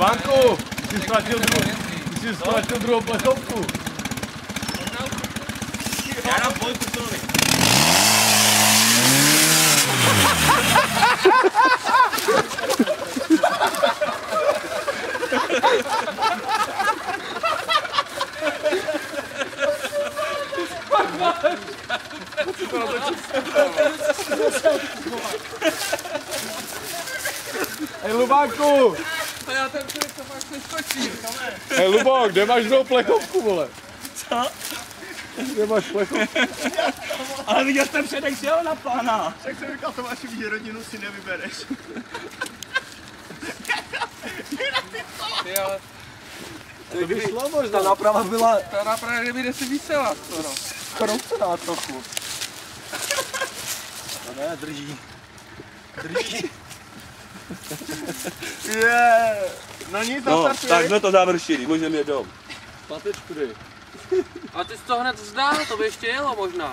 Banku, ty jsi ztratil druhou plechovku. Já dám dvojku, sorry. Hej Lubánku! A já ten člověk to fakt neskočí. Hej Lubo, kde máš druhou plechovku, vole? Co? Kde máš plechovku? Ale viděl jsem předek, že jo, na pána. Tak jsem říkal, Tomáši, víš, rodinu si nevybereš. Ty ale... To vyšlo možná. Ta náprava byla... Ta náprava nebude si vysela skoro. Kroucená trochu. No ne, drží. Drží. Yeah. No nic, No, zastartuješ. tak jsme to završili, můžeme jít dom. Patečku dej. A ty jsi to hned vzdál, to by ještě jelo možná.